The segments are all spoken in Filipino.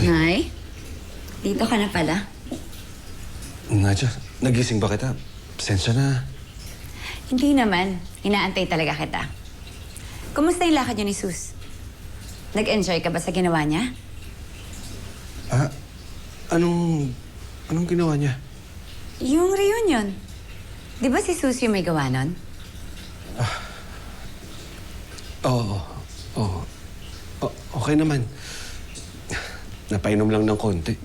Nay, dito ka na pala. Nadja, nagising ba kita? Pasensya na. Hindi naman. Inaantay talaga kita. Kumusta yung lakad niyo ni Sus? Nag-enjoy ka ba sa ginawa niya? Ah, anong ginawa niya? Yung reunion. Di ba si Sus yung may gawa nun? Oo, oo. Okay naman. Napainom lang ng konti.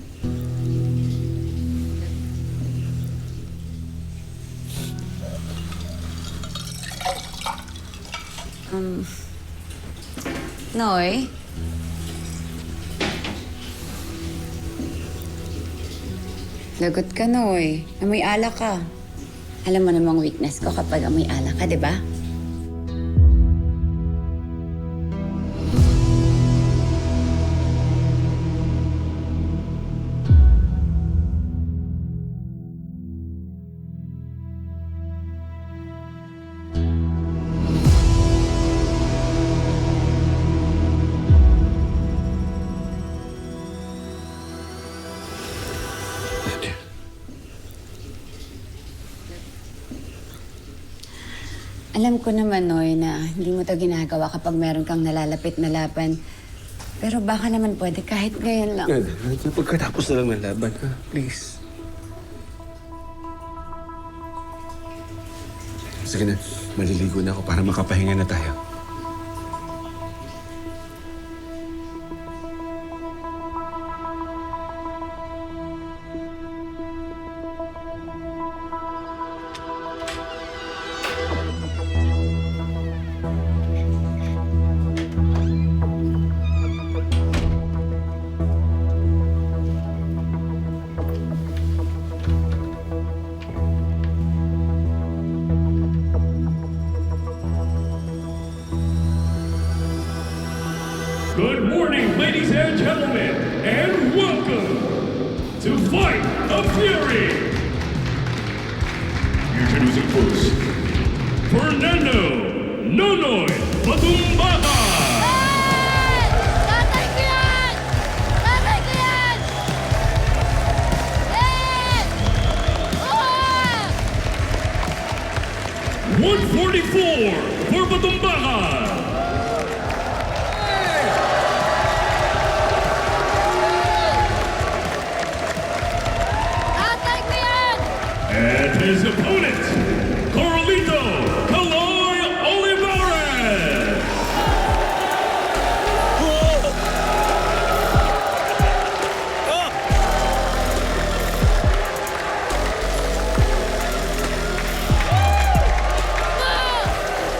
Noy? Lagot ka, Noy. Amoy alak ka. Alam mo namang weakness ko kapag amoy alak ka, di ba? Nadja. Alam ko naman, Noy, na hindi mo to ginagawa kapag meron kang nalalapit na laban. Pero baka naman pwede kahit ngayon lang. Nadja, pagkatapos na lang ng laban, ha? Please. Sige na, maliligo na ako para makapahinga na tayo. Good morning, ladies and gentlemen, and welcome to Fight of Fury. Introducing first, Fernando Nonoy Patumbaka. Tatay ko yan! Tatay ko yan! Eh! Oh! 144 for Patumbaka. Tatay ko yan! And his opponent, Carlito Caloy Olivares.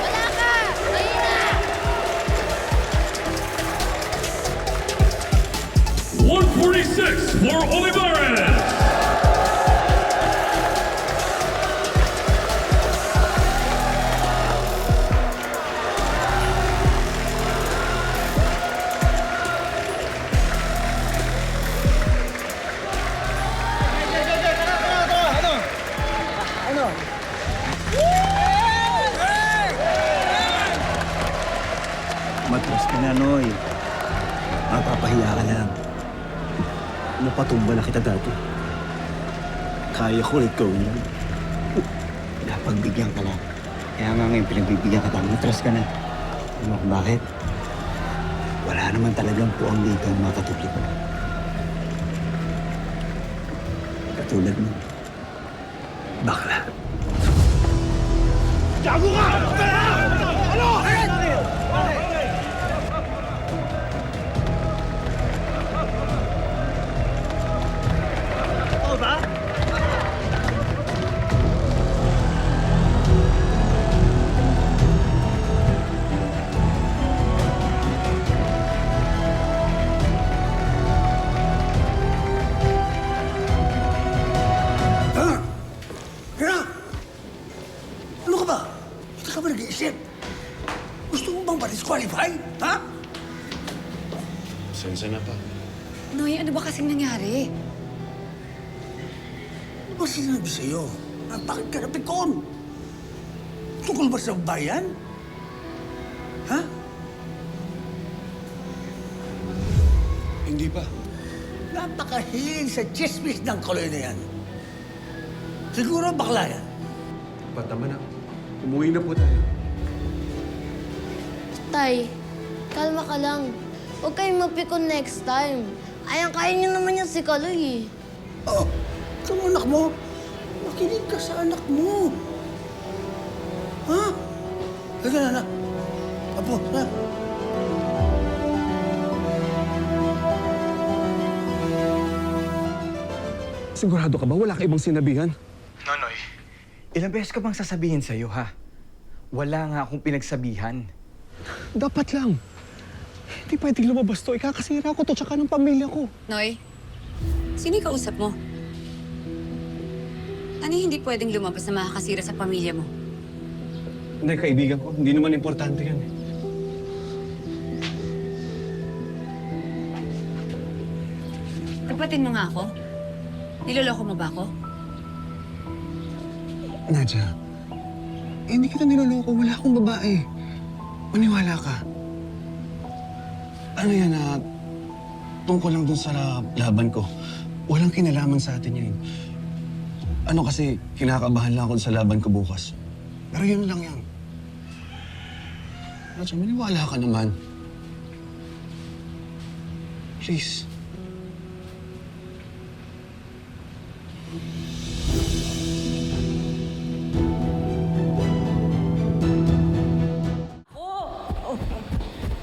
Wala ka! Mahina! 146 for Olivares. Matras ka na, Noy. Mapapahiya ka lang. Napatumba na kita dati. Kaya ko ulit gawin yun. Napagbigyan ka lang. Kaya nga ngayon pinagbibigyan ka lang. Matras ka na. Alam mo kung bakit? Wala naman talagang puwang dito ang mga katulad mo. Katulad mo. Bakla. Gago ka! Ano? Kaya, ano ka ba? Hindi ka ba nag-iisip? Gusto mo bang ma-disqualify? Ha? Pasensya na pa. Noy, ano ba kasing nangyari? Ano ba sinabi sa'yo? Bakit ka napikon? Tukol ba sa bayan? Ha? Hindi pa. napakahilig sa chismis ng Kaloy na yan. Siguro bakla yan. Patama na. Umuwi na po tayo. Tay, kalma ka lang. Huwag kayong mapikon next time. Kaya niyo naman yan si Kaloy eh. Oh, ikaw anak mo. Makinig ka sa anak mo. Ha? Halika na, anak. Apo, ha? Sigurado ka ba? Wala ka ibang sinabihan? Nonoy, ilang beses ka bang sasabihin sa'yo, ha? Wala nga akong pinagsabihan. Dapat lang. Hindi pwedeng lumabas to. Ikakasira ko to tsaka ng pamilya ko. Noy, sino yung kausap mo? Ano yung hindi pwedeng lumabas na makakasira sa pamilya mo? Hindi, kaibigan ko. Hindi naman importante yan eh. Kapatid mo nga ako? Niloloko mo ba ako? Nadja, hindi kita niloloko. Wala akong babae. Maniwala ka. Ano yan tungkol lang dun sa laban ko. Walang kinalaman sa atin yun. Ano kasi, kinakabahan lang ako sa laban ko bukas. Pero yun lang yan. Nadja, maniwala ka naman. Please.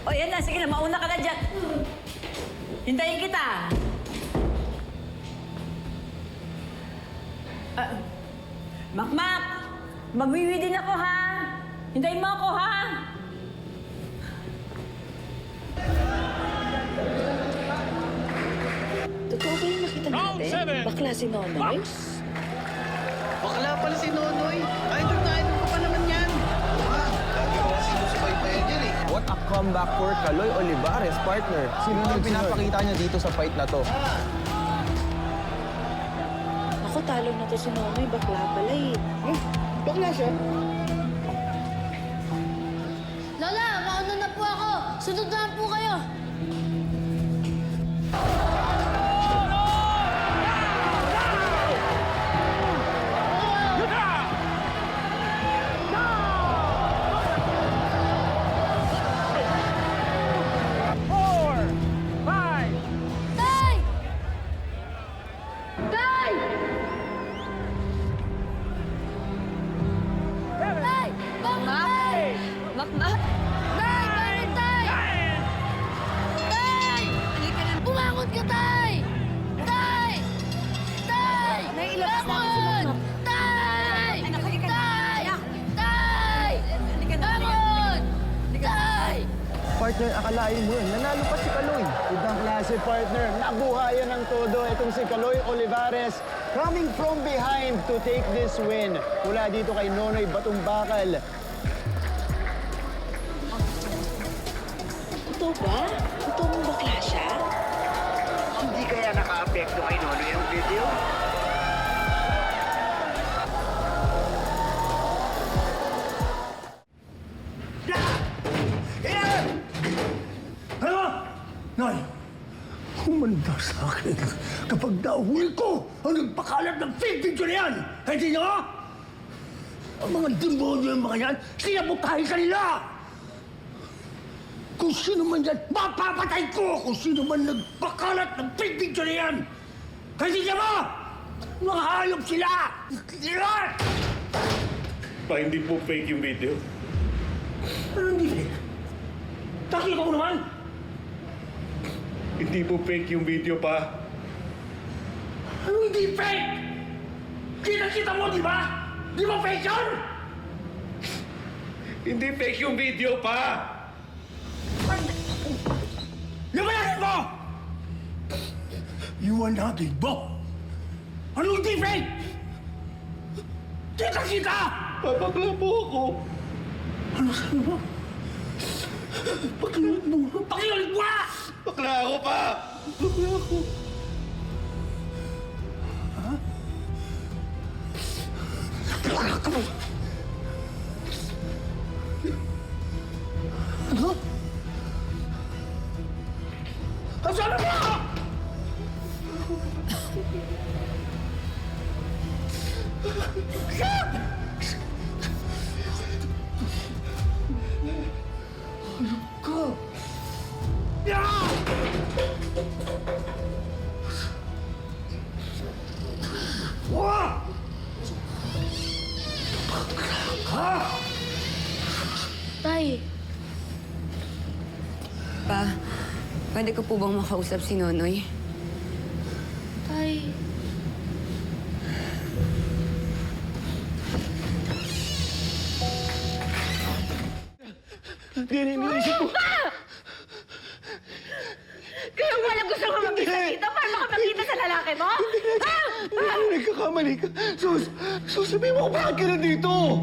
O, yan na. Sige na, mauna ka na dyan. Hintayin kita. Makmak! Magwiwi din ako, ha? Hintayin mo ako, ha? Totoo ba yung nakita natin? Bakla si Nonoy? Bakla pala si Nonoy. Idol na idol ko pa naman yan. Lagi ko kasi sinusubaybayan yan eh. What a comeback for Kaloy Olivares, partner. Sino yung pinapakita niya dito sa fight na to? Ako, talo na to si Nonoy. Bakla pala eh. Bakla siya. Lola, mauna na po ako. Sunod na po kayo. Tay! Tay! Tay! Tay! Makmak! Tay! Bakit, Tay? Tay! Bumangon ka, Tay! Tay! Tay! Naiilabas namin si Bangon! Tay! Anak, halika na. Tay! Anak. Tay! Bangon! Tay! Partner, akalain mo yun. Nanalo pa si Kaloy. Ibang klase, partner. Nabuhayan ng todo itong si Kaloy Olivares. Coming from behind to take this win. Mula dito kay Nonoy Batumbakal. Totoo ba? Totoo mong bakla siya? Hindi kaya naka-apekto kay Nonoy ang video? Ano? Noy, humanda sa akin kapag nahuli ko ang nagpakalat ng fake video na yan. Hindi nyo? Ang mga demonyo yung mga yan, sinabotahin ka nila! Kung sino man yan, mapapatay ko! Kung sino man nagpakalat ng fake video na yan! Hindi nyo ba? Mga hayop sila! Sila! Pa, hindi po fake yung video. Ano hindi fake? Nakita ko naman! Hindi po fake yung video, pa. Ano hindi fake? Kita-kita mo, di ba? Di ba fake yun? Hindi fake yung video, pa! Lumayanin mo! Iwanagin mo! Ano hindi fake? Kita-kita! Babakla po ako. Ano sabi mo? Pakiulit mo! Pakiulit mo! Bakla ako, pa! Bakla ako. Ano? Ang sabi mo! Tay, Pa, pwede ko po bang makausap si Nonoy? Tay. Yan ang iniisip ko. Kaya wala gusto mo mag-isa dito para makapagkita sa lalaki mo? Nagkakamali ka. Sus, sabihin mo kung bakit ka nandito.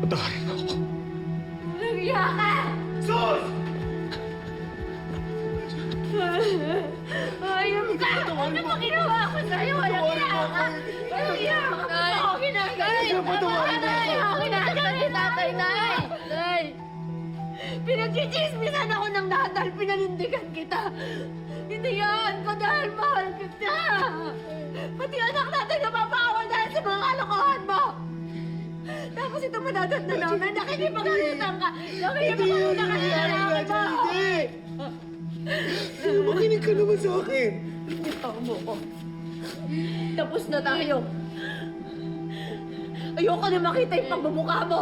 Patawarin mo ako. Naghiya ka! Sus! Ayun ka! Ano ba ginawa ko sa'yo? Walang hiya ka! Walang hiya ka! Ba't ako ginagalit? Patawarin mo ako. Ako ginagalit, tatay, nay! Nay! Pinagchichismisan ako ng lahat dahil pinanindigan kita. Hinayaan ko dahil mahal kita. Pati anak natin napapahawa dahil sa mga kalokohan mo. Tapos ito madadat na namin, nakikipag-alutang ka. Nakikipag-alutang ka na lalaki mo. Makinig ka naman sa akin. Bitaw mo ko. Tapos na tayo. Ayoko na makita yung pagbumukha mo.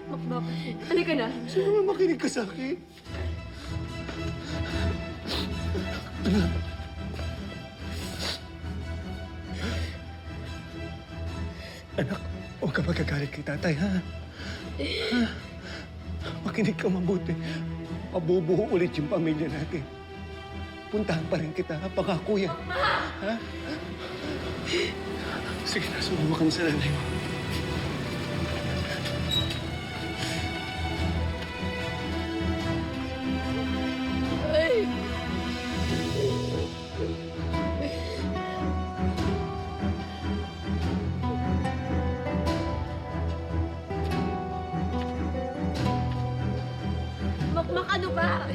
Makmak, halika na. Gusto naman makinig ka sa akin. Anak, huwag ka magagalit kay tatay, ha? Ha? Makinig ka mabuti. Mabubuo ulit yung pamilya natin. Puntahan pa rin kita, ha? Pangako yan. Ha? Sige na, sumama ka na sa nanay mo. Makmak, ano ba?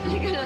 Halika na.